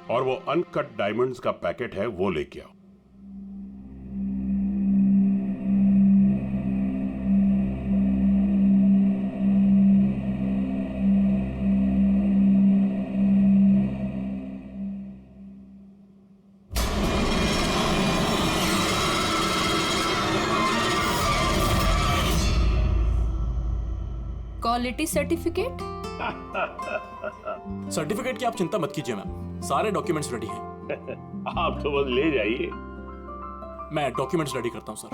और वो uncut diamonds का पैकेट है वो लेके आओ। Quality certificate? सर्टिफिकेट की आप चिंता मत कीजिए मैम, सारे डॉक्यूमेंट्स रेडी हैं। आप तो बस ले जाइए। मैं डॉक्यूमेंट्स रेडी करता हूं सर।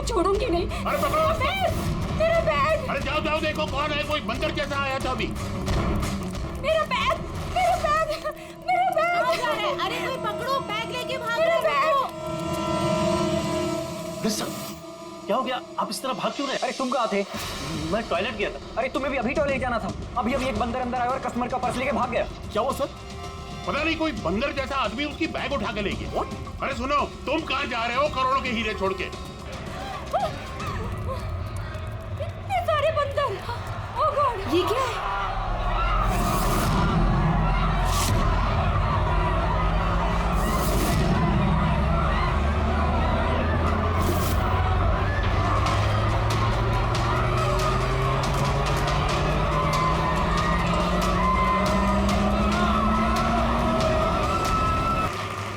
छोड़ूंगी नहीं। अरे पकड़ो मेरा बैग। अरे जाओ जाओ देखो कौन है, कोई बंदर जैसा आया था अभी। मेरा बैग, मेरा बैग, मेरा बैग। अरे कोई पकड़ो, बैग लेके भाग मेरा बैग। क्या हो गया? आप इस तरह भाग क्यों रहे? अरे तुम कहाँ थे? मैं टॉयलेट गया था। अरे तुम्हें भी अभी टॉयलेट जाना था। अभी एक बंदर अंदर आया और कस्टमर का पर्स लेके भाग गया। क्या हुआ सर? पता नहीं कोई बंदर जैसा आदमी उसकी बैग उठा के ले गया। अरे सुनो, तुम कहाँ जा रहे हो करोड़ों के हीरे छोड़ के? इतने सारे बंदर। ओह गॉड, ये क्या है?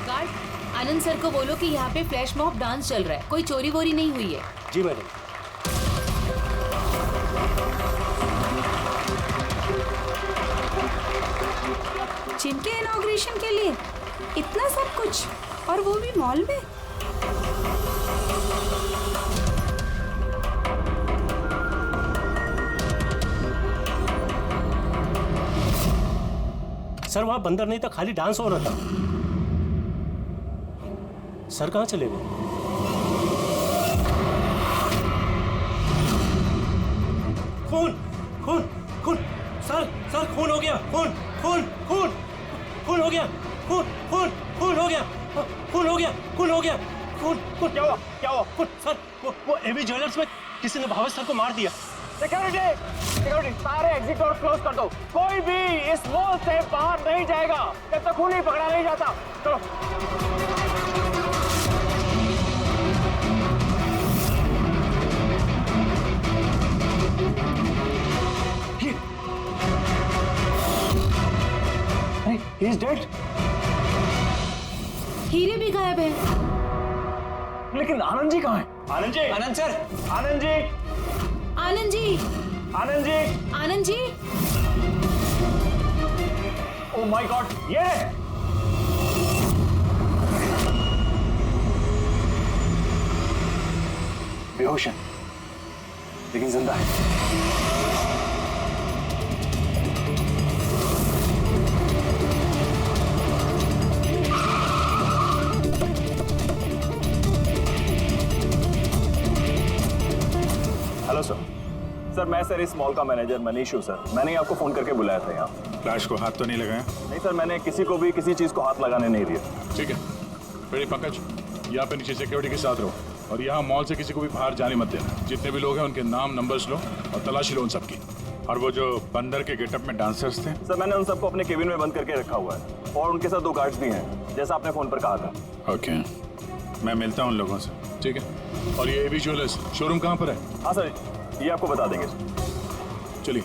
गार्ड, आनंद सर को बोलो कि यहाँ पे फ्लैश मॉब डांस चल रहा है, कोई चोरी वोरी नहीं हुई है। जी मैडम। जिनके इनॉग्रेशन के लिए इतना सब कुछ, और वो भी मॉल में। सर वहां बंदर नहीं था, खाली डांस हो रहा था। सर कहाँ चले गए? खून खून खून सर सर खून हो गया। खून खून खून खून हो गया। खून खून खून हो गया। खून हो गया। खून हो गया। खून खून क्या हुआ? क्या हुआ? खून सर वो एवी ज्वेलर्स में किसी ने भावेश सर को मार दिया। सिक्योरिटी सिक्योरिटी, सारे एग्जिट डोर क्लोज कर दो। कोई भी इस मॉल से बाहर नहीं जाएगा जब तक खून नहीं पकड़ा नहीं जाता। चलो। He is dead. हीरे भी गायब है। लेकिन आनंद जी कहाँ हैं? Anand ji. Anand sir. Anand ji. Anand ji. Anand ji. Anand ji. Oh my god, ये बेहोश है लेकिन जिंदा है। हेलो सर मैं सर इस मॉल का मैनेजर मनीष हूँ सर। मैंने ही आपको फोन करके बुलाया था यहाँ। फ्लैश को हाथ तो नहीं लगाया? नहीं सर, मैंने किसी को भी किसी चीज को हाथ लगाने नहीं दिया। ठीक है, मेरी पंकज यहाँ पे नीचे सिक्योरिटी के साथ रहो और यहाँ मॉल से किसी को भी बाहर जाने मत देना। जितने भी लोग हैं उनके नाम नंबर्स लो और तलाशी लो उन सबकी। और वो जो बंदर के गेटअप में डांसर्स थे? सर मैंने उन सबको अपने केबिन में बंद करके रखा हुआ है और उनके साथ 2 गार्ड्स भी हैं, जैसा आपने फोन पर कहा था। ओके, मैं मिलता हूँ उन लोगों से। ठीक है। और ये एवी ज्वेलर्स शोरूम कहाँ पर है? हाँ सर, ये आपको बता देंगे। चलिए।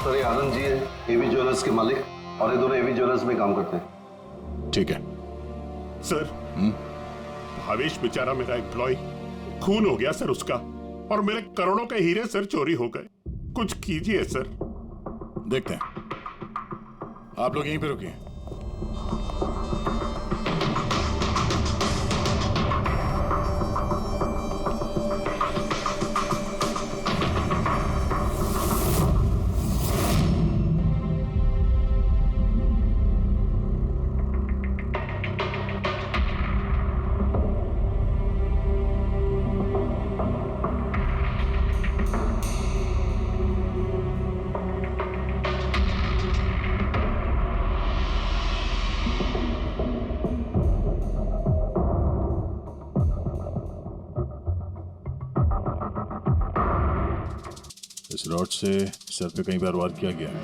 सर ये आनंद जी है, एवी ज्वेलर्स के मालिक, और ये दोनों एवी ज्वेलर्स में काम करते हैं। ठीक है सर। भावेश बेचारा मेरा एम्प्लॉय, खून हो गया सर उसका। और मेरे करोड़ों के हीरे सर चोरी हो गए। कुछ कीजिए सर। देखते हैं। आप लोग यहीं पे रुकिए। इस रॉड से सर पे कई बार वार किया गया है।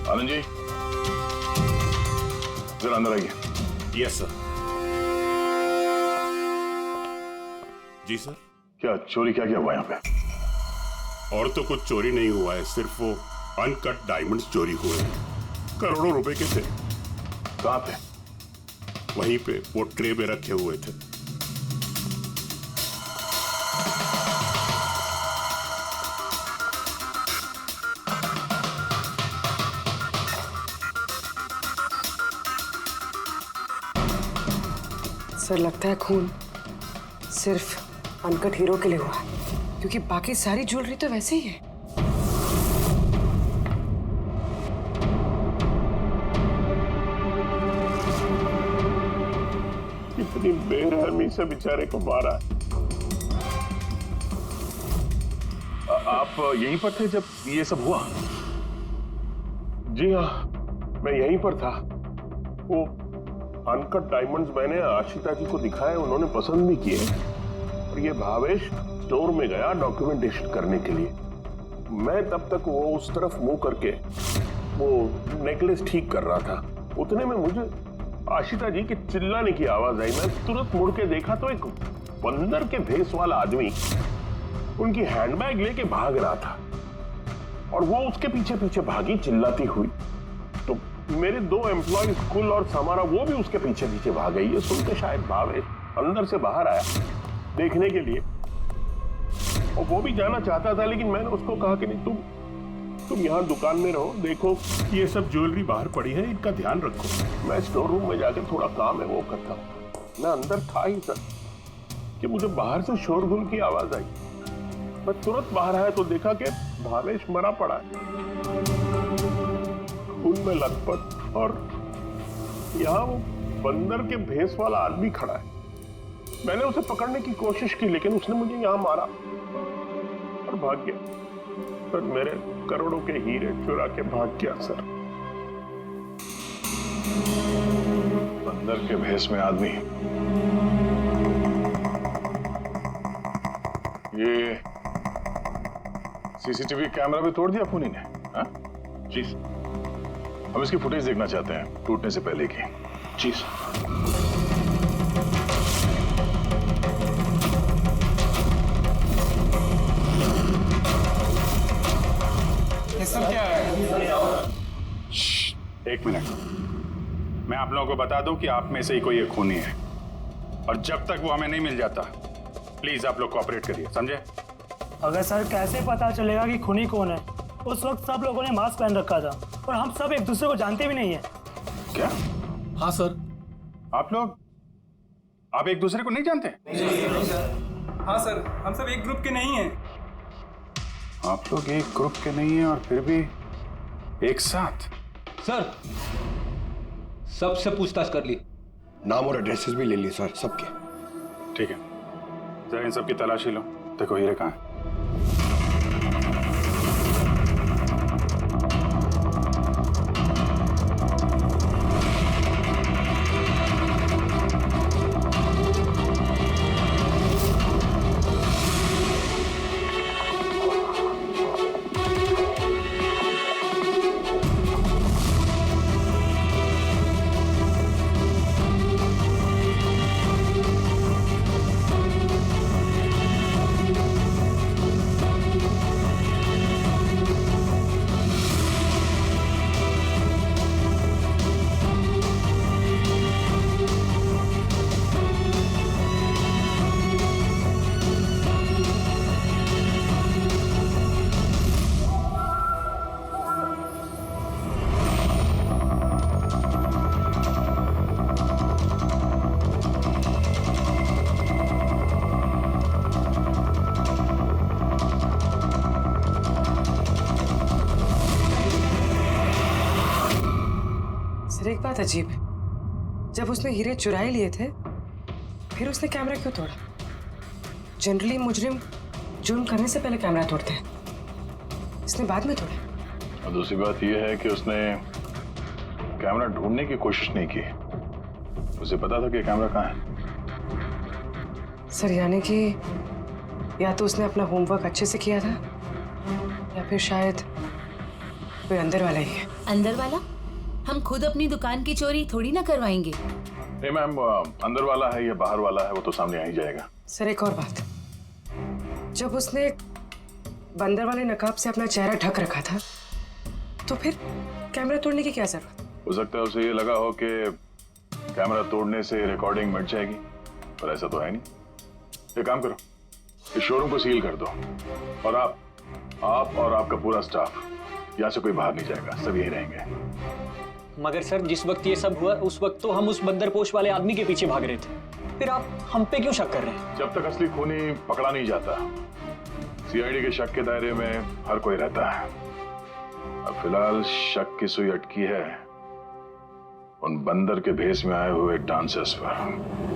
आनंद जी, जरा अंदर आइए। Yes sir. जी सर। क्या चोरी क्या हुआ यहाँ पे? और तो कुछ चोरी नहीं हुआ है, सिर्फ वो अनकट डायमंड्स चोरी हुए हैं। करोड़ों रुपए के थे। कहाँ पे? वहीं पे वो ट्रे में रखे हुए थे। सर लगता है खून सिर्फ अनकट हीरो के लिए हुआ है, क्योंकि बाकी सारी ज्वेलरी तो वैसे ही है। कितनी बेरहमी से बेचारे को मारा। आप यहीं पर थे जब ये सब हुआ? जी हाँ, मैं यहीं पर था। वो अनकट डायमंड्स मैंने आशिता जी को दिखाए, उन्होंने पसंद भी किए। और ये भावेश स्टोर में गया डॉक्यूमेंटेशन करने के लिए। मैं तब तक वो उस तरफ मुंह करके वो नेकलेस ठीक कर रहा था। उतने में मुझे आशिता जी की चिल्लाने की आवाज आई। मैं तुरंत मुड़ के देखा तो एक बंदर के भेस वाला आदमी उनकी हैंडबैग लेके भाग रहा था और वो उसके पीछे पीछे भागी चिल्लाती हुई। तो मेरे 2 एम्प्लॉय कुल और समारा वो भी उसके पीछे पीछे भाग गई। ये सुन के शायद भावेश अंदर से बाहर आया देखने के लिए, और वो भी जाना चाहता था, लेकिन मैंने उसको कहा कि नहीं, तुम यहाँ दुकान में रहो, देखो ये सब ज्वेलरी बाहर पड़ी है, इनका ध्यान रखो। मैं स्टोर रूम में जाके थोड़ा काम है वो करता हूँ। मैं अंदर था ही सर कि मुझे बाहर से शोरगुल की आवाज आई। मैं तुरंत बाहर आया तो देखा कि भावेश मरा पड़ा है, खून में लथपथ, और यहाँ वो बंदर के भेस वाला आदमी खड़ा है। मैंने उसे पकड़ने की कोशिश की, लेकिन उसने मुझे यहाँ मारा और भाग गया। सर मेरे करोड़ों के हीरे चुरा के भाग गया सर। बंदर के भेस में आदमी, ये सीसीटीवी कैमरा भी तोड़ दिया खूनी ने? हाँ? जी, हम इसकी फुटेज देखना चाहते हैं टूटने से पहले की। जी सर। क्या है? एक मिनट, मैं आप लोगों को बता दूं कि आप में से ही कोई एक खूनी है, और जब तक वो हमें नहीं मिल जाता प्लीज आप लोग कोऑपरेट करिए, समझे? अगर सर कैसे पता चलेगा कि खूनी कौन है? उस वक्त सब लोगों ने मास्क पहन रखा था और हम सब एक दूसरे को जानते भी नहीं है। क्या? हाँ सर। आप एक दूसरे को नहीं जानते? हाँ सर, हम सब एक ग्रुप के नहीं हैं। आप लोग एक ग्रुप के नहीं हैं और फिर भी एक साथ? सर सबसे पूछताछ कर ली, नाम और एड्रेसेस भी ले लिए सर सबके। ठीक है, जरा इन सबकी तलाशी लो, देखो हीरे कहाँ हैं। बात अजीब है, जब उसने हीरे चुराए लिए थे फिर उसने कैमरा क्यों तोड़ा? जनरली मुजरिम जुर्म करने से पहले कैमरा तोड़ते हैं, इसने बाद में तोड़ा। और दूसरी बात यह है कि उसने कैमरा ढूंढने की कोशिश नहीं की, उसे पता था कि कैमरा कहाँ है। सर यानी कि या तो उसने अपना होमवर्क अच्छे से किया था या फिर शायद कोई अंदर वाला ही है। अंदर वाला? हम खुद अपनी दुकान की चोरी थोड़ी ना करवाएंगे। नहीं मैम, अंदर वाला है या बाहर वाला है वो तो सामने आ ही जाएगा। सर एक और बात, जब उसने बंदर वाले नकाब से अपना चेहरा ढक रखा था तो फिर कैमरा तोड़ने की क्या जरूरत? हो सकता है उसे ये लगा हो कि कैमरा तोड़ने से रिकॉर्डिंग मिट जाएगी, पर ऐसा तो है नहीं। एक काम करो, इस शोरूम को सील कर दो और आप और आपका पूरा स्टाफ यहाँ से कोई बाहर नहीं जाएगा, सब यही रहेंगे। मगर सर जिस वक्त ये सब हुआ उस वक्त तो हम उस बंदरपोश वाले आदमी के पीछे भाग रहे थे, फिर आप हम पे क्यों शक कर रहे हैं? जब तक असली खूनी पकड़ा नहीं जाता, सीआईडी के शक के दायरे में हर कोई रहता है। अब फिलहाल शक की सुई अटकी है उन बंदर के भेष में आए हुए डांसर्स पर।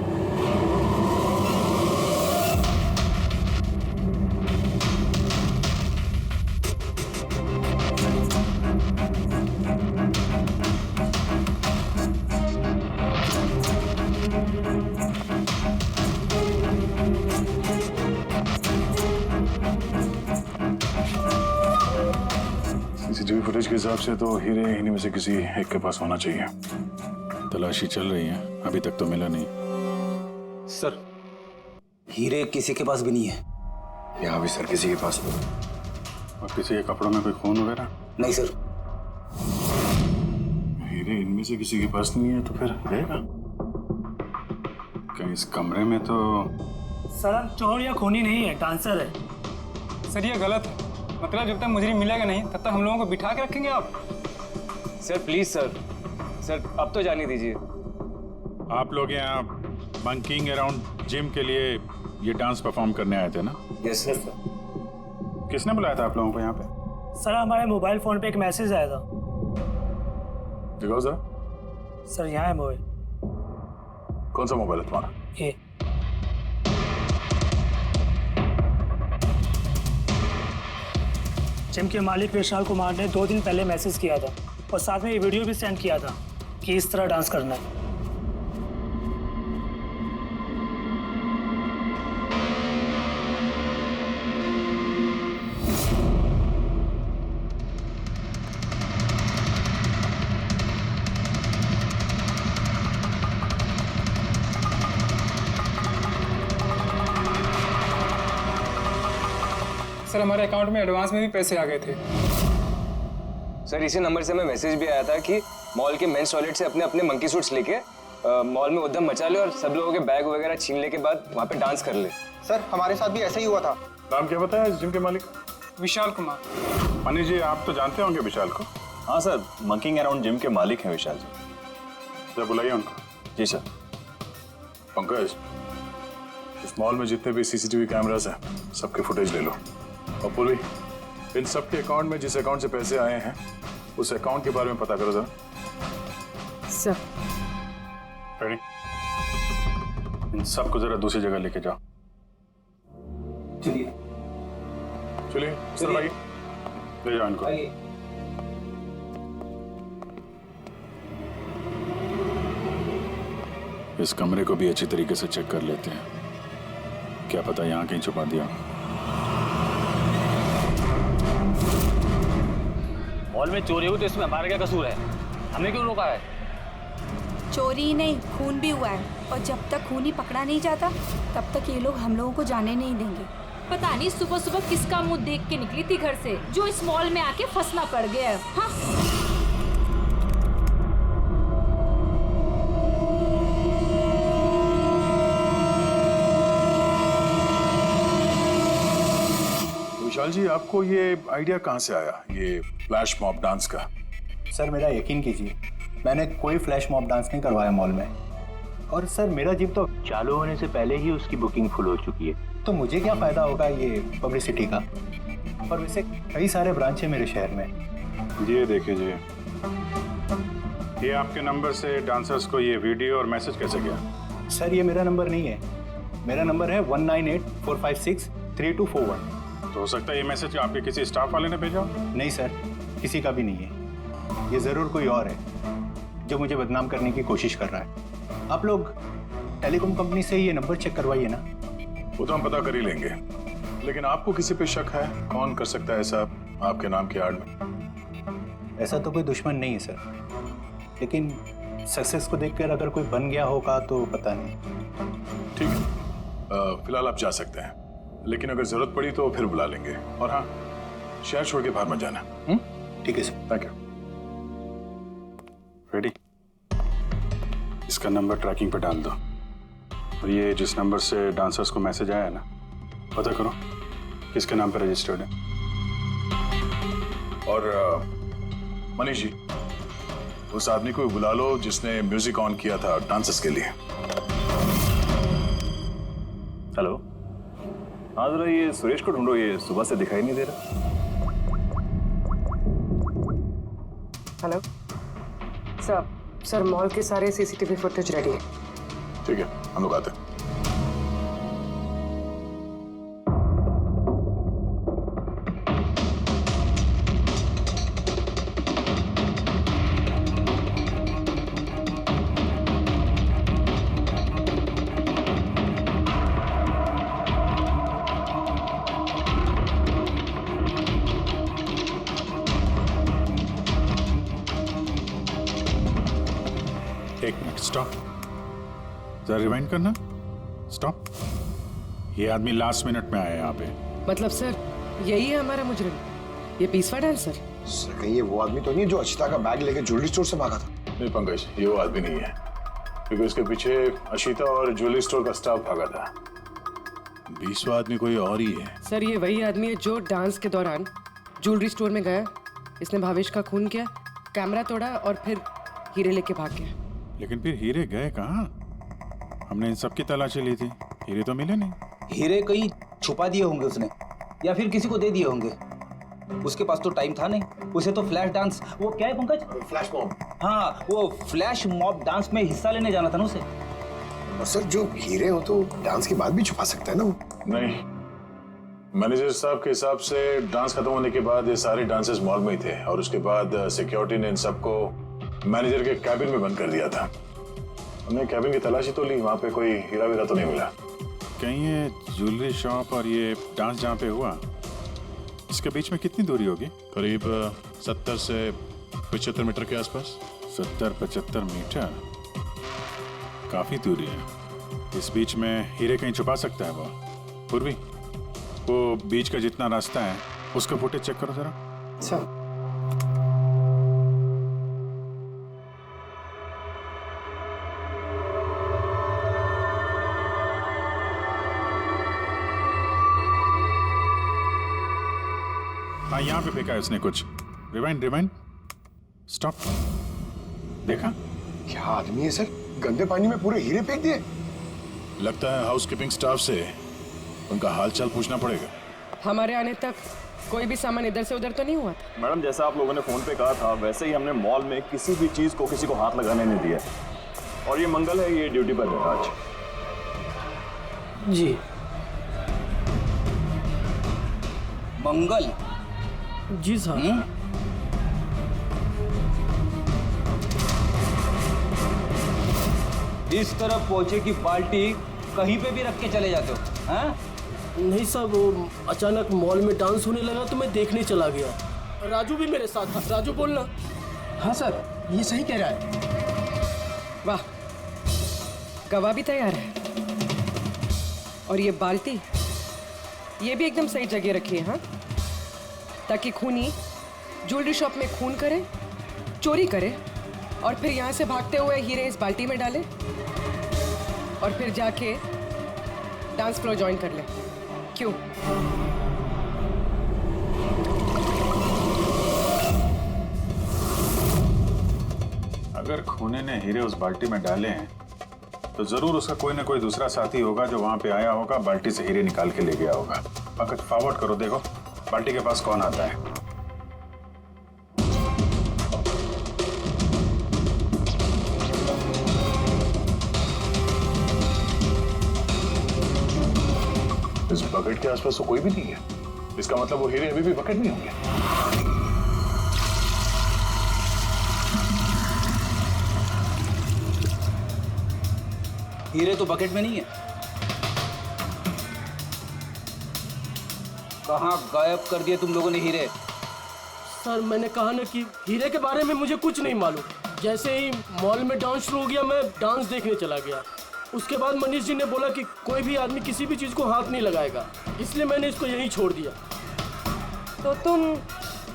सीसीटीवी फुटेज के हिसाब से तो हीरे इन्हीं में से किसी एक के पास होना चाहिए। तलाशी चल रही है, अभी तक तो मिला नहीं। सर हीरे किसी के पास भी नहीं है। यहाँ भी सर किसी के पास नहीं। और किसी के कपड़ों में कोई खून वगैरह? नहीं सर। हीरे इनमें से किसी के पास नहीं है तो फिर रहेगा कहीं इस कमरे में? तो सर चोर या खूनी नहीं है, डांसर है। सर ये गलत है, मतलब जब तक मुजरिम मिलेगा नहीं तब तक हम लोगों को बिठा के रखेंगे आप? सर प्लीज सर अब तो जाने दीजिए। आप लोग यहाँ बंकिंग अराउंड जिम के लिए ये डांस परफॉर्म करने आए थे ना? Yes sir. किसने बुलाया था आप लोगों को यहाँ पे? सर हमारे मोबाइल फोन पे एक मैसेज आया था। दिखाओ सर। सर यहाँ है मोबाइल। कौन सा मोबाइल है तुम्हारा? ये जिम के मालिक विशाल कुमार ने 2 दिन पहले मैसेज किया था और साथ में ये वीडियो भी सेंड किया था कि इस तरह डांस करना है। सर हमारे अकाउंट में एडवांस में भी पैसे आ गए थे। सर इसी नंबर से हमें मैसेज भी आया था कि मॉल के मेंस टॉयलेट से अपने अपने मंकी सूट्स लेके मॉल में उद्यम मचा ले और सब लोगों के बैग वगैरह छीन ले के बाद वहाँ पे डांस कर ले। सर हमारे साथ भी ऐसा ही हुआ था। नाम क्या बताया जिम के मालिक? विशाल कुमार। मनीष जी आप तो जानते होंगे विशाल को? हाँ सर, मंकिंग अराउंड जिम के मालिक हैं विशाल जी। सर बुलाइए उनको। जी सर। पंकज, इस मॉल में जितने भी सीसीटीवी कैमरास हैं सबके फुटेज ले लो। और पुली, इन सब के अकाउंट में जिस अकाउंट से पैसे आए हैं उस अकाउंट के बारे में पता करो जरा। Sir ready? इन सबको जरा दूसरी जगह लेके जाओ। चलिए चलिए सर भाई, ले जाओ इनको। इस कमरे को भी अच्छी तरीके से चेक कर लेते हैं, क्या पता यहाँ कहीं छुपा दिया। मॉल में चोरी हुई तो इसमें हमारा क्या कसूर है? हमने क्यों रोका है? चोरी ही नहीं, खून भी हुआ है, और जब तक खूनी पकड़ा नहीं जाता तब तक ये लोग हम लोगों को जाने नहीं देंगे। पता नहीं सुबह सुबह किसका मुंह देख के निकली थी घर से जो इस मॉल में आके फंसना पड़ गया है। हाँ? विशाल जी, आपको ये आइडिया कहाँ से आया, ये फ्लैश मॉब डांस का? सर मेरा यकीन कीजिए, मैंने कोई फ्लैश मॉब डांस नहीं करवाया मॉल में। और सर मेरा जिम तो चालू होने से पहले ही उसकी बुकिंग फुल हो चुकी है, तो मुझे क्या फायदा होगा ये पब्लिसिटी का। और वैसे कई सारे ब्रांच है मेरे शहर में। ये देखिए जी, ये आपके नंबर से डांसर्स को ये वीडियो और मैसेज कैसे गया? सर ये मेरा नंबर नहीं है, मेरा नंबर है 1984563241। तो हो सकता है ये मैसेज आपके किसी स्टाफ वाले ने भेजा हो? नहीं सर, किसी का भी नहीं है। ये जरूर कोई और है जो मुझे बदनाम करने की कोशिश कर रहा है। आप लोग टेलीकॉम कंपनी से ये नंबर चेक करवाइए ना। वो तो हम पता कर ही लेंगे, लेकिन आपको किसी पे शक है? कौन कर सकता है ऐसा आपके नाम की आड़ में? ऐसा तो कोई दुश्मन नहीं है सर, लेकिन सक्सेस को देखकर अगर कोई बन गया होगा तो पता नहीं। ठीक है, फिलहाल आप जा सकते हैं, लेकिन अगर जरूरत पड़ी तो फिर बुला लेंगे। और हाँ, शहर छोड़ के बाहर मत जाना। ठीक है सर। Thank you. रेडी? इसका नंबर ट्रैकिंग पे डाल दो, और ये जिस नंबर से डांसर्स को मैसेज आया है ना, पता करो किसके नाम पे रजिस्टर्ड है। और मनीष जी, उस आदमी को बुला लो जिसने म्यूजिक ऑन किया था डांसर्स के लिए। हेलो, हाँ जरा ये सुरेश को ढूंढो, ये सुबह से दिखाई नहीं दे रहा। हेलो सर, मॉल के सारे सीसीटीवी फुटेज रेडी है। ठीक है, हम लोग आते हैं। एक मिनट, स्टॉप। जरा रिवाइंड करना। स्टॉप। ये आदमी लास्ट मिनट में आया यहाँ पे। मतलब सर यही है हमारा मुजरिम, ये पीसवा डांसर? सर कहीं ये वो आदमी तो नहीं जो अशिता का बैग लेके ज्वेलरी स्टोर से भागा था? नहीं पंकज, ये वो आदमी नहीं है, क्योंकि उसके पीछे अशिता और ज्वेलरी स्टोर का स्टाफ भागा था। 20वां आदमी कोई और ही है। सर ये वही आदमी है जो डांस के दौरान ज्वेलरी स्टोर में गया, इसने भावेश का खून किया, कैमरा तोड़ा और फिर हीरे लेके भाग गया। लेकिन फिर हीरे गए कहाँ? हमने इन सब की तलाशी ली थी, हीरे तो मिले नहीं। हीरे कहीं छुपा दिए होंगे उसने, या फिर किसी को दे दिए होंगे। उसके पास तो टाइम था नहीं, उसे तो फ्लैश डांस, वो क्या है पंकज? Flash mob. हाँ, वो फ्लैश मॉब डांस में हिस्सा लेने जाना था ना उसे। और सर जो हीरे हो तो डांस के बाद भी छुपा सकता है ना वो? नहीं, मैनेजर साहब के हिसाब से डांस खत्म होने के बाद ये सारे डांसर्स मॉल में ही थे, और उसके बाद सिक्योरिटी ने इन सबको मैनेजर के कैबिन में बंद कर दिया था। हमने कैबिन की तलाशी तो ली, वहाँ पे कोई हीरा वीरा तो नहीं मिला। कहीं ये ज्वेलरी शॉप और ये डांस जहाँ पे हुआ, इसके बीच में कितनी दूरी होगी? करीब 70 से 75 मीटर के आसपास। 70-75 मीटर, काफी दूरी है। इस बीच में हीरे कहीं छुपा सकता है वो। पूर्वी, वो बीच का जितना रास्ता है उसका फुटेज चेक करो जरा। अच्छा। हाँ, यहाँ पे फेंका है उसने कुछ। Rewind, stop. देखा? क्या आदमी है सर, गंदे पानी में पूरे हीरे फेंक दिए। लगता है हाउसकीपिंग स्टाफ से उनका हालचाल पूछना पड़ेगा। हमारे आने तक कोई भी सामान इधर से उधर तो नहीं हुआ था? मैडम जैसा आप लोगों ने फोन पे कहा था वैसे ही हमने मॉल में किसी भी चीज को किसी को हाथ लगाने नहीं दिया। और ये मंगल है, ये ड्यूटी पर है आज। जी मंगल जी साहब। इस तरफ पहुंचे कि बाल्टी कहीं पे भी रख के चले जाते हो? हैं? नहीं साहब, वो अचानक मॉल में डांस होने लगा तो मैं देखने चला गया। राजू भी मेरे साथ था। राजू बोलना। हाँ सर, ये सही कह रहा है। वाह, गवाह भी तैयार है। और ये बाल्टी, ये भी एकदम सही जगह रखी है। हाँ, ताकि खूनी ज्वेलरी शॉप में खून करे, चोरी करे, और फिर यहाँ से भागते हुए हीरे इस बाल्टी में डाले और फिर जाके डांस फ्लोर ज्वाइन कर ले। क्यों? अगर खूनी ने हीरे उस बाल्टी में डाले हैं तो जरूर उसका कोई ना कोई दूसरा साथी होगा जो वहां पे आया होगा, बाल्टी से हीरे निकाल के ले गया होगा। पंकज, फॉरवर्ड करो, देखो बाल्टी के पास कौन आता है। इस बकेट के आसपास तो कोई भी नहीं है। इसका मतलब वो हीरे अभी भी बकेट में होंगे। हीरे तो बकेट में नहीं है। कहाँ गायब कर दिए तुम लोगों ने हीरे? सर मैंने कहा ना कि हीरे के बारे में मुझे कुछ नहीं मालूम। जैसे ही मॉल में डांस शुरू हो गया मैं डांस देखने चला गया। उसके बाद मनीष जी ने बोला कि कोई भी आदमी किसी भी चीज़ को हाथ नहीं लगाएगा, इसलिए मैंने इसको यहीं छोड़ दिया। तो तुम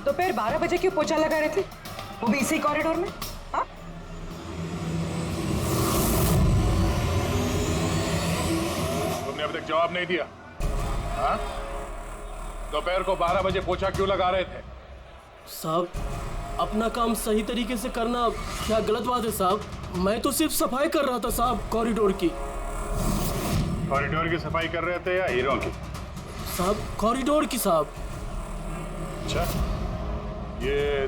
दोपहर 12 बजे क्यों पोछा लगा रहे थे, वो भी इसी कॉरिडोर में? हाँ? तुमने अभी तक जवाब नहीं दिया। हाँ? दोपहर को 12 बजे पोछा क्यों लगा रहे थे? साहब अपना काम सही तरीके से करना क्या गलत बात है साहब? मैं तो सिर्फ सफाई कर रहा था साहब, कॉरिडोर की। कॉरिडोर की सफाई कर रहे थे या हीरों की? साहब कॉरिडोर की साहब। अच्छा, ये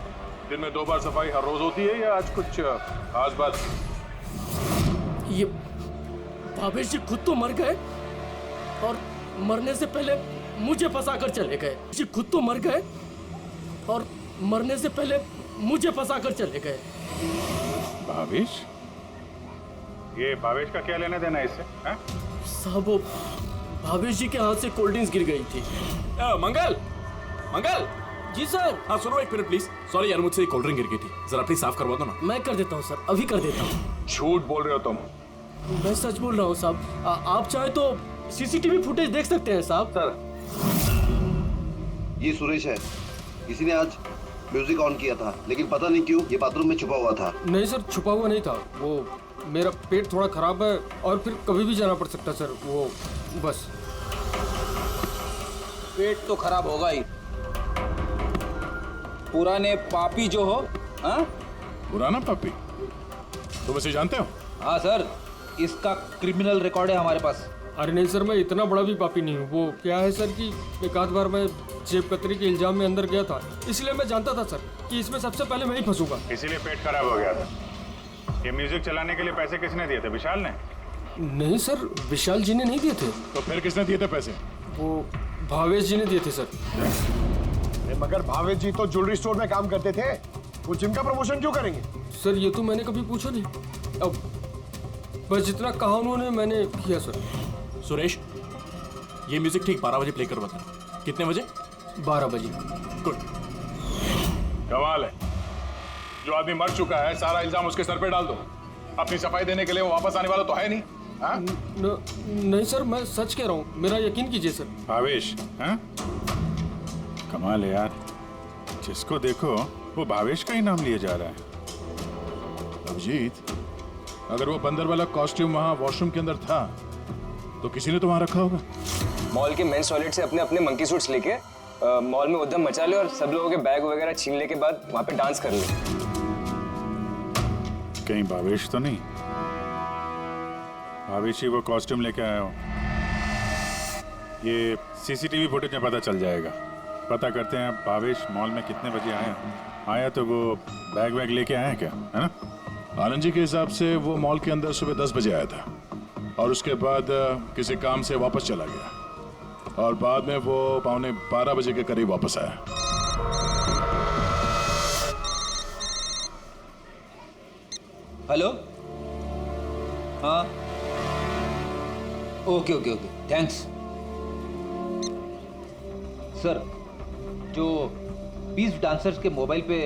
दिन में 2 बार सफाई हर रोज होती है या आज कुछ खास बात? ये भावेश जी खुद तो मर गए और मरने से पहले मुझे फंसा कर चले गए। जी खुद तो मर गए और मरने से पहले मुझे फंसा कर चले गए। भावेश? ये भावेश का क्या लेना देना इससे? साहब वो भावेश जी के हाथ से कोल्ड ड्रिंक्स गिर गई थी। मंगल, मंगल। जी सर। हाँ सुनो एक मिनट प्लीज। सॉरी यार, मुझसे कोल्ड ड्रिंक गिर गई थी, जरा प्लीज साफ करवा दो ना। मैं कर देता हूँ सर, अभी कर देता हूँ। झूठ बोल रहे हो तुम? मैं सच बोल रहा हूँ साहब। आप चाहे तो सीसीटीवी फुटेज देख सकते हैं साहब। सर ये सुरेश है, किसी ने आज म्यूजिक ऑन किया था, लेकिन पता नहीं क्यों ये बाथरूम में छुपा हुआ था। नहीं सर, छुपा हुआ नहीं था, वो मेरा पेट थोड़ा खराब है और फिर कभी भी जाना पड़ सकता सर, वो बस। पेट तो खराब होगा ही, पुराने पापी जो हो। हाँ पुराना पापी? तुम इसे जानते हो? हाँ सर, इसका क्रिमिनल रिकॉर्ड है हमारे पास। अरे नहीं सर, मैं इतना बड़ा भी पापी नहीं हूँ। वो क्या है सर कि एक आध बार मैं जेब कतरी के इल्जाम में अंदर गया था, इसलिए मैं जानता था सर कि इसमें सबसे पहले मैं ही फंसूंगा। इसीलिए पेट खराब हो गया था। ये म्यूजिक चलाने के लिए पैसे किसने दिए थे? विशाल ने? नहीं सर, विशाल जी ने नहीं दिए थे। तो फिर किसने दिए थे पैसे? वो भावेश जी ने दिए थे सर। मगर भावेश जी तो ज्वेलरी स्टोर में काम करते थे, वो जिम का प्रमोशन क्यों करेंगे? सर ये तो मैंने कभी पूछा नहीं, अब बस जितना कहा उन्होंने मैंने किया सर। सुरेश, ये म्यूजिक ठीक 12 बजे प्ले करवा था। कितने बजे? 12 बजे। गुड। कमाल है, जो आदमी मर चुका है सारा इल्जाम उसके सर पे डाल दो। अपनी सफाई देने के लिए वो वापस आने वाला तो है नहीं। हाँ? नहीं सर, मैं सच कह रहा हूँ, मेरा यकीन कीजिए सर। भावेश? हाँ? कमाल है यार, जिसको देखो वो भावेश का ही नाम लिया जा रहा है। अभिजीत, अगर वो बंदर वाला कॉस्ट्यूम वहाँ वॉशरूम के अंदर था तो किसी ने तो वहाँ रखा होगा। मॉल के मेंस टॉयलेट से अपने अपने मंकी सूट्स लेके मॉल में उद्यम मचा ले और सब लोगों के बैग वगैरह छीन ले के बाद वहाँ पे डांस कर ले। कहीं भावेश तो नहीं? भावेश ही वो कॉस्ट्यूम लेके आया हो। ये सीसीटीवी फुटेज में पता चल जाएगा। पता करते हैं भावेश मॉल में कितने बजे आया तो वो बैग वैग लेके आया क्या, है ना? आनंद जी के हिसाब से वो मॉल के अंदर सुबह 10 बजे आया था और उसके बाद किसी काम से वापस चला गया और बाद में वो 11:15 बजे के करीब वापस आया। हेलो? हाँ okay okay okay, thanks sir. जो 20 डांसर्स के मोबाइल पे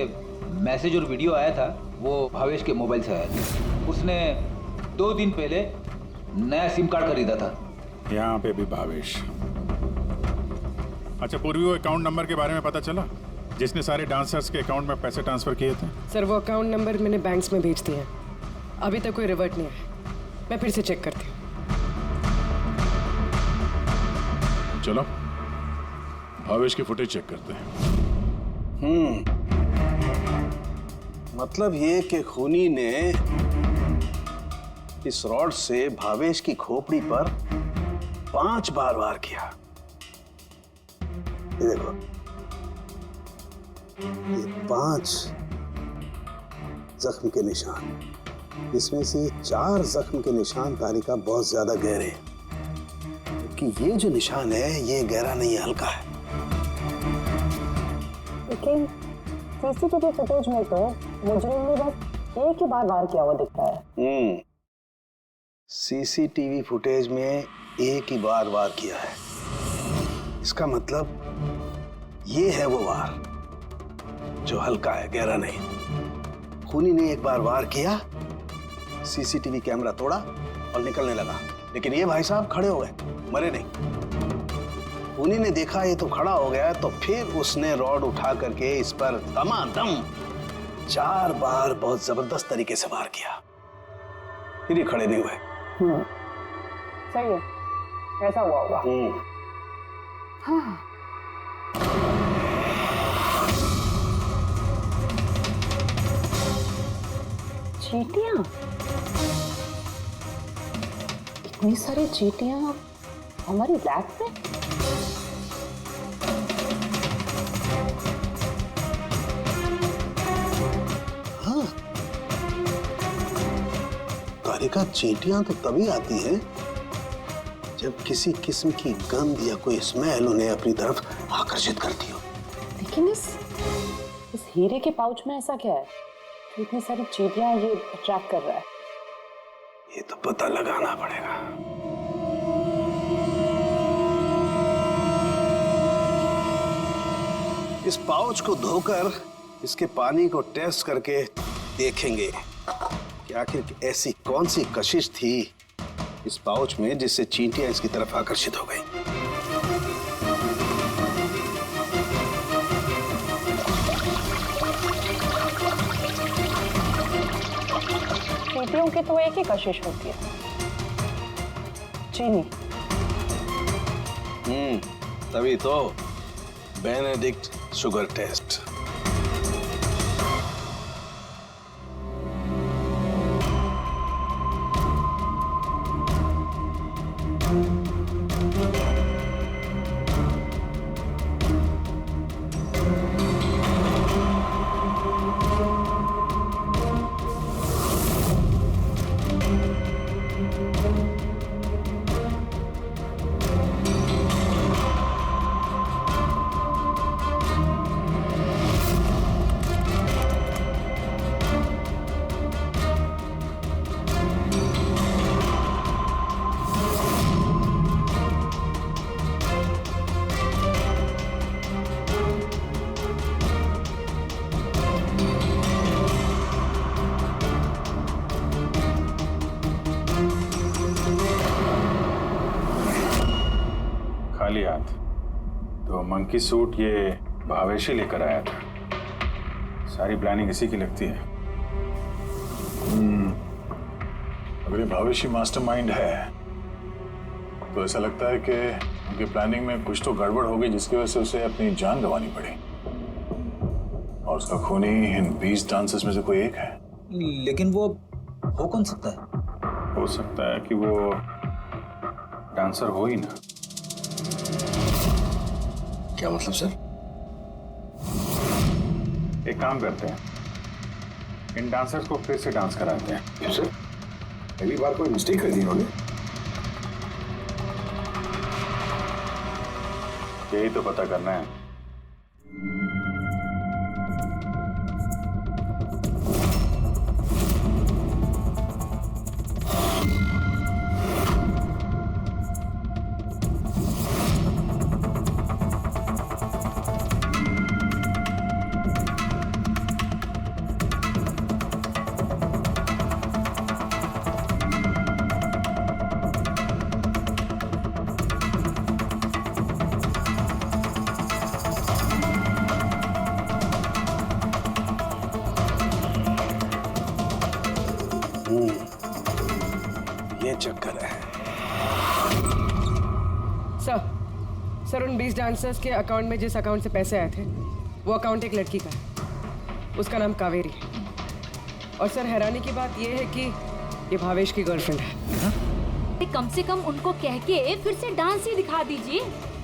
मैसेज और वीडियो आया था वो भावेश के मोबाइल से आया था। उसने 2 दिन पहले नया सिम कार्ड खरीदा था। यहाँ पे भी भावेश। अच्छा पूर्वी, वो अकाउंट नंबर के बारे में पता चला जिसने सारे डांसर्स के अकाउंट में पैसे ट्रांसफर किए थे? सर वो अकाउंट नंबर मैंने बैंक्स में भेज दिए हैं, अभी तक कोई रिवर्ट नहीं है। मैं फिर से चेक करती हूँ। चलो भावेश की फुटेज चेक करते हैं। मतलब ये कि खूनी ने इस रॉड से भावेश की खोपड़ी पर 5 बार वार किया। ये देखो, ये 5 जख्म के निशान, इसमें से 4 जख्म के निशान तारिका बहुत ज्यादा गहरे हैं। कि ये जो निशान है ये गहरा नहीं है, हल्का है। लेकिन सीसीटीवी फुटेज में तो मुजरिम ने बस एक ही बार वार किया हुआ दिख रहा है। सीसीटीवी फुटेज में एक ही बार वार किया है, इसका मतलब ये है वो वार जो हल्का है, गहरा नहीं। खूनी ने एक बार वार किया, सीसीटीवी कैमरा तोड़ा और निकलने लगा, लेकिन ये भाई साहब खड़े हो गए, मरे नहीं। खूनी ने देखा ये तो खड़ा हो गया, तो फिर उसने रॉड उठा करके इस पर दमादम 4 बार बहुत जबरदस्त तरीके से वार किया, फिर ये खड़े नहीं हुए। सही है, ऐसा हुआ होगा। हाँ। चींटियां, इतनी सारी चींटियां हमारी लैब में। हाँ, कारिका, चींटियां तो तभी आती हैं जब किसी किस्म की गंध या कोई स्मेल उन्हें अपनी तरफ आकर्षित करती हो। लेकिन इस हीरे के पाउच में ऐसा क्या है कि इतनी सारी चींटियां ये अट्रैक्ट कर रहा है? ये तो पता लगाना पड़ेगा। इस पाउच को धोकर इसके पानी को टेस्ट करके देखेंगे कि आखिर ऐसी कौन सी कशिश थी इस पाउच में जिससे चींटियां इसकी तरफ आकर्षित हो गई। चींटियों की तो एक ही कशिश होती है, चीनी। तभी तो बेनेडिक्ट शुगर टेस्ट। खाली हाथ तो मंकी सूट ये भावेशी लेकर आया था। सारी प्लानिंग इसी की लगती है। अगर ये भावेशी मास्टरमाइंड है तो ऐसा लगता है कि उनकी प्लानिंग में कुछ तो गड़बड़ हो गई जिसकी वजह से उसे अपनी जान गंवानी पड़ी, और उसका खूनी इन 20 डांसर्स में से कोई एक है। लेकिन वो हो कौन सकता है? हो सकता है कि वो डांसर हो ही ना। क्या मतलब सर? एक काम करते हैं, इन डांसर्स को फिर से डांस कराते हैं। क्यों सर? पहली बार कोई मिस्टेक कर दी इन्होंने। यही तो पता करना है। ये चक्कर है। सर उन 20 डांसर्स के अकाउंट में जिस अकाउंट से पैसे आए थे वो अकाउंट एक लड़की का है, उसका नाम कावेरी है। और सर हैरानी की बात यह है कि ये भावेश की गर्लफ्रेंड है। कम से कम उनको कह के फिर से डांस ही दिखा दीजिए,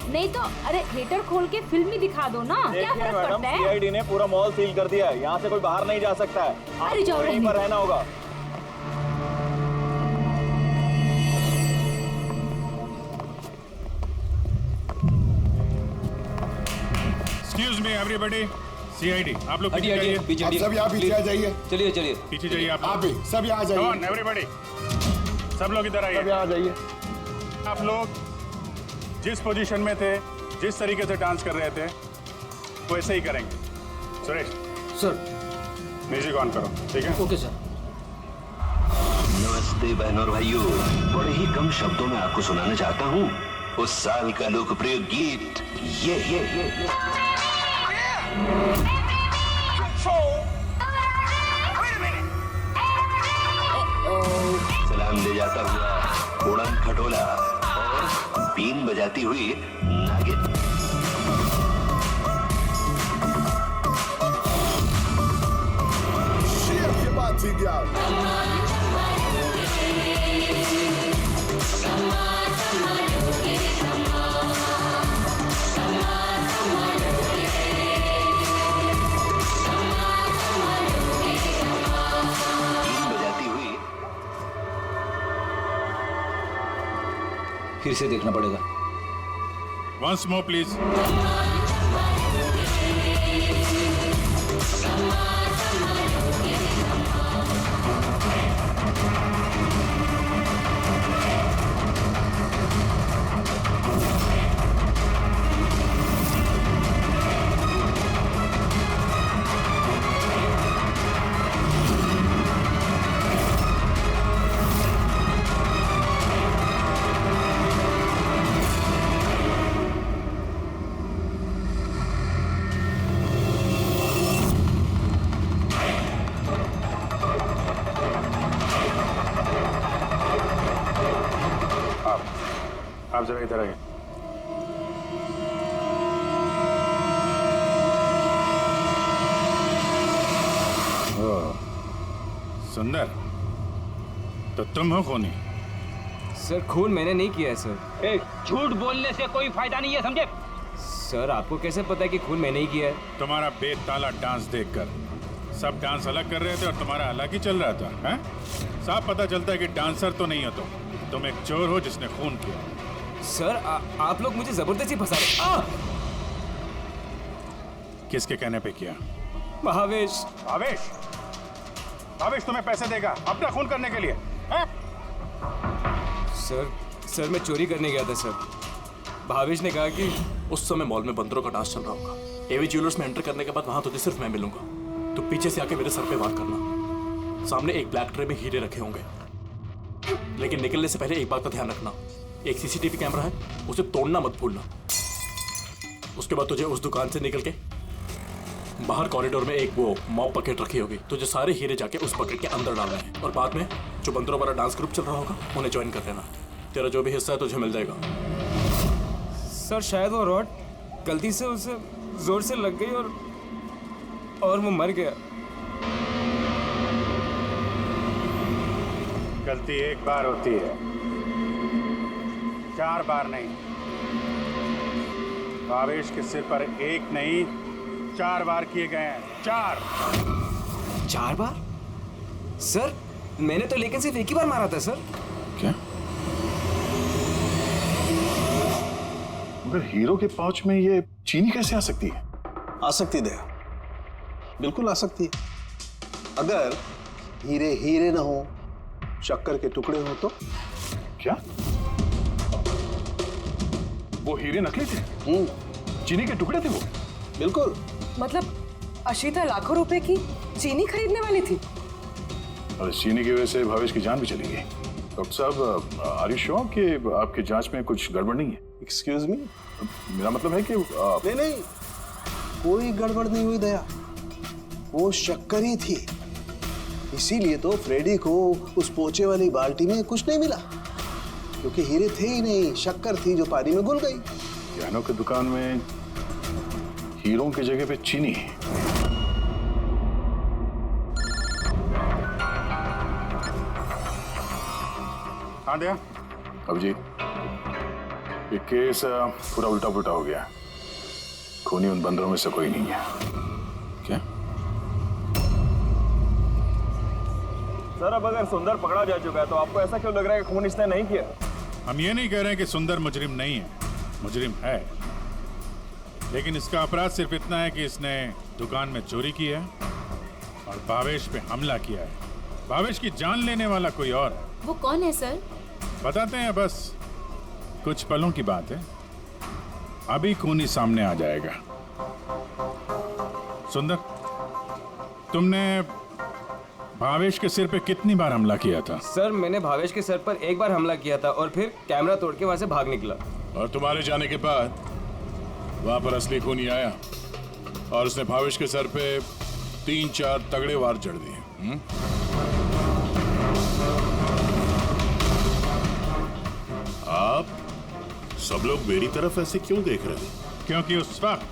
नहीं तो अरे थिएटर खोल के फिल्म ही दिखा दो ना। क्या फर्क पड़ता है? सीआईडी ने पूरा मॉल सील कर दिया है, यहाँ से कोई बाहर नहीं जा सकता है। अरे जाओ, यहीं पर रहना होगा। एक्सक्यूज मी एवरीबॉडी, सीआईडी आप लोग पीछे हटिए, जाइए। पीछे आप सब यहाँ पीछे आ जाइए। चलिए चलिए पीछे जाइए आप आप भी सब यहाँ आ जाइए। कौन एवरीबॉडी, सब लोग इधर आइए। सब यहाँ आ जाइए। आप लोग जिस पोजीशन में थे, जिस तरीके से डांस कर रहे थे, वैसे ही करेंगे। सुरेश सर म्यूजिक ऑन करो, ठीक है? Okay sir. नमस्ते बहनों और भाइयों, बड़े ही कम शब्दों में आपको सुनाना चाहता हूँ उस साल का लोकप्रिय गीत ये। सलाम ले जाता हुआ उड़न खटोला और बीन बजाती हुई नागिन। ये बात थी क्या? फिर से देखना पड़ेगा। Once more please. आप जरा इधर आइए। सुंदर, तो तुम हो खूनी? सर खून मैंने नहीं किया है सर। झूठ बोलने से कोई फायदा नहीं है, समझे? सर आपको कैसे पता है कि खून मैंने ही किया है? तुम्हारा बेताला डांस देखकर सब डांस अलग कर रहे थे और तुम्हारा अलग ही चल रहा था, हैं? साफ पता चलता है कि डांसर तो नहीं हो तुम एक चोर हो जिसने खून किया। सर आप लोग मुझे जबरदस्ती फंसा रहे। किसके कहने पे किया? भावेश। भावेश? भावेश तुम्हें पैसे देगा अपना खून करने के लिए, हैं? सर मैं चोरी करने गया था सर। भावेश ने कहा कि उस समय मॉल में बंदरों का डांस चल रहा होगा। एवी ज्वेलर्स में एंटर करने के बाद वहां तो सिर्फ मैं मिलूंगा। तो पीछे से आके मेरे सर पे वार करना। सामने एक ब्लैक ट्रे में हीरे रखे होंगे, लेकिन निकलने से पहले एक बात का ध्यान रखना, एक सीसीटीवी कैमरा है, उसे तोड़ना मत भूलना। उसके बाद तुझे उस दुकान से निकल के बाहर कॉरिडोर में एक वो मॉप बकेट रखी होगी, तुझे सारे हीरे जाके उस बकेट के अंदर डालने हैं और बाद में जो बंदरों वाला डांस ग्रुप चल रहा होगा उन्हें ज्वाइन कर लेना। तेरा जो भी हिस्सा है तुझे मिल जाएगा। सर शायद वो रॉड गलती से उसे जोर से लग गई और वो मर गया। गलती एक बार होती है, 4 बार नहीं। भावेश के सिर पर एक नहीं 4 बार किए गए हैं। 4 बार? सर मैंने तो लेकिन सिर्फ एक ही बार मारा था सर। क्या? मगर हीरो के पाउच में ये चीनी कैसे आ सकती है? आ सकती दया, बिल्कुल आ सकती है। अगर हीरे हीरे ना हो, शक्कर के टुकड़े हो तो? क्या वो हीरे नकली थे? चीनी के टुकड़े थे वो? बिल्कुल। मतलब अशीता लाखों रुपए की चीनी खरीदने वाली थी? और चीनी की वजह से भावेश की जान भी चली गई। डॉक्टर साहब, आर यू श्योर कि आपकी जांच में कुछ गड़बड़ नहीं है? Excuse me? मेरा मतलब है कि नहीं, कोई गड़बड़ नहीं हुई दया, वो शक्कर ही थी। इसीलिए तो फ्रेडी को उस पोचे वाली बाल्टी में कुछ नहीं मिला, क्योंकि हीरे थे ही नहीं, शक्कर थी जो पानी में घुल गई। गहनों की दुकान में हीरों की जगह पे चीनी है। हाँ दया। अब जी ये केस पूरा उल्टा पुल्टा हो गया। खूनी उन बंदरों में से कोई नहीं है। क्या? सर अब अगर सुंदर पकड़ा जा चुका है तो आपको ऐसा क्यों लग रहा है कि खून इसने नहीं किया? हम ये नहीं कह रहे हैं कि सुंदर मुजरिम नहीं है, मुजरिम है, लेकिन इसका अपराध सिर्फ इतना है कि इसने दुकान में चोरी की है और भावेश पे हमला किया है। भावेश की जान लेने वाला कोई और है। वो कौन है सर? बताते हैं, बस कुछ पलों की बात है। अभी खूनी सामने आ जाएगा। सुंदर, तुमने भावेश के सिर पे कितनी बार हमला किया था? सर मैंने भावेश के सर पर एक बार हमला किया था और फिर कैमरा तोड़ के वहां से भाग निकला। और तुम्हारे जाने के बाद वहां पर असली खूनी आया और उसने भावेश के सर पे 3-4 तगड़े वार जड़ दिए। आप सब लोग मेरी तरफ ऐसे क्यों देख रहे हैं? क्योंकि उस वक्त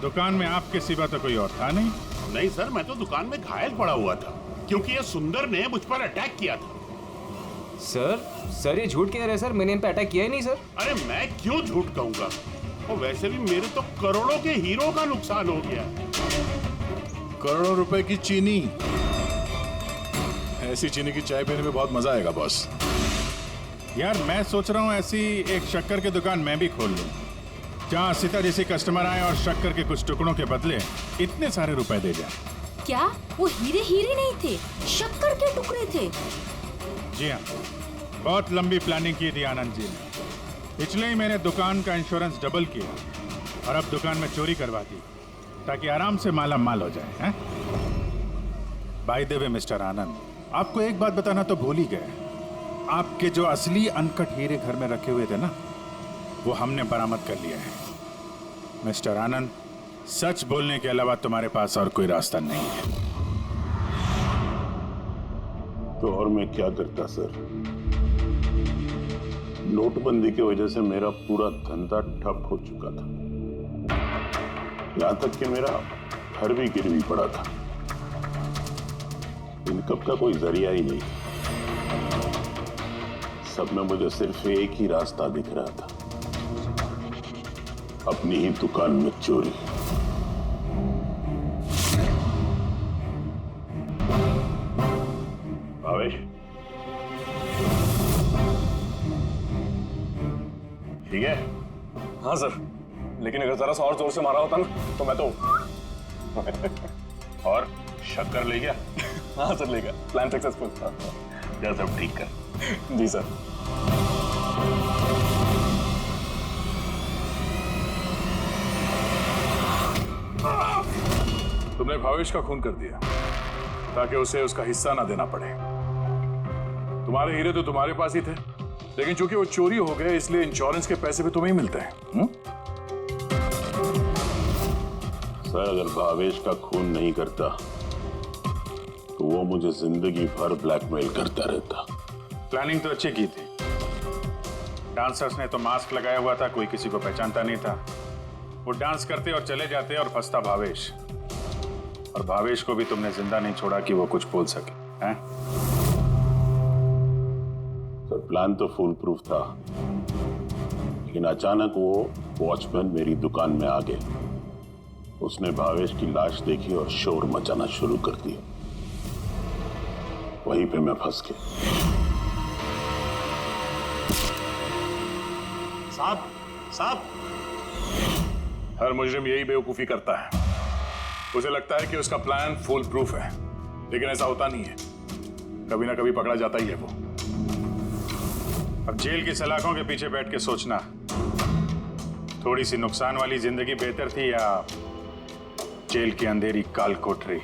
दुकान में आपके सिवा तो कोई और था नहीं। नहीं सर, मैं तो दुकान में घायल पड़ा हुआ था क्योंकि ये सुंदर ने मुझ पर अटैक किया था। सर ये झूठ कह रहे हैं सर, मैंने इन पे अटैक किया ही नहीं सर। अरे मैं क्यों झूठ कहूंगा? और वैसे भी मेरे तो करोड़ों के हीरो का नुकसान हो गया। करोड़ों रुपए की चीनी, ऐसी चीनी की चाय पीने में बहुत मजा आएगा बॉस। यार मैं सोच रहा हूँ ऐसी एक शक्कर की दुकान मैं भी खोल लूँ, जहाँ सीता जैसे कस्टमर आए और शक्कर के कुछ टुकड़ों के बदले इतने सारे रुपए दे जाए। क्या वो हीरे नहीं थे, शक्कर के टुकड़े थे? जी हाँ, बहुत लंबी प्लानिंग की थी आनंद जी ने। पिछले ही मैंने दुकान का इंश्योरेंस डबल किया और अब दुकान में चोरी करवा दी ताकि आराम से माला माल हो जाए। बाय द वे मिस्टर आनंद, आपको एक बात बताना तो भूल ही गए। आपके जो असली अनकट हीरे घर में रखे हुए थे ना, वो हमने बरामद कर लिया है। मिस्टर आनंद, सच बोलने के अलावा तुम्हारे पास और कोई रास्ता नहीं है। तो और मैं क्या करता सर? नोटबंदी की वजह से मेरा पूरा धंधा ठप हो चुका था। यहां तक कि मेरा घर भी गिरवी पड़ा था। इनकम का कोई जरिया ही नहीं। सब में मुझे सिर्फ एक ही रास्ता दिख रहा था, अपनी ही दुकान में चोरी। भावेश, ठीक है? हाँ सर, लेकिन अगर जरा सा और जोर से मारा होता ना तो मैं तो और शक्कर ले गया? हाँ सर, ले गया। Plan successful. जा सब ठीक कर। जी सर। तुमने भावेश का खून कर दिया ताकि उसे उसका हिस्सा ना देना पड़े। तुम्हारे हीरे तो तुम्हारे पास ही थे, लेकिन चूंकि वो चोरी हो गए इसलिए इंश्योरेंस के पैसे भी तुम्हें ही मिलते हैं। सर अगर भावेश का खून नहीं करता तो वो मुझे जिंदगी भर ब्लैकमेल करता रहता। प्लानिंग तो अच्छी की थी। डांसर्स ने तो मास्क लगाया हुआ था, कोई किसी को पहचानता नहीं था। वो डांस करते और चले जाते और फंसता भावेश। और भावेश को भी तुमने जिंदा नहीं छोड़ा कि वो कुछ बोल सके, हैं? सर प्लान तो फुल प्रूफ था, लेकिन अचानक वो वॉचमैन मेरी दुकान में आ गए। उसने भावेश की लाश देखी और शोर मचाना शुरू कर दिया। वहीं पे मैं फंस गया। साहब, हर मुजरिम यही बेवकूफी करता है। उसे लगता है कि उसका प्लान फुल प्रूफ है, लेकिन ऐसा होता नहीं है। कभी ना कभी पकड़ा जाता ही है वो। अब जेल की सलाखों के पीछे बैठ के सोचना, थोड़ी सी नुकसान वाली जिंदगी बेहतर थी या जेल की अंधेरी काल कोठरी?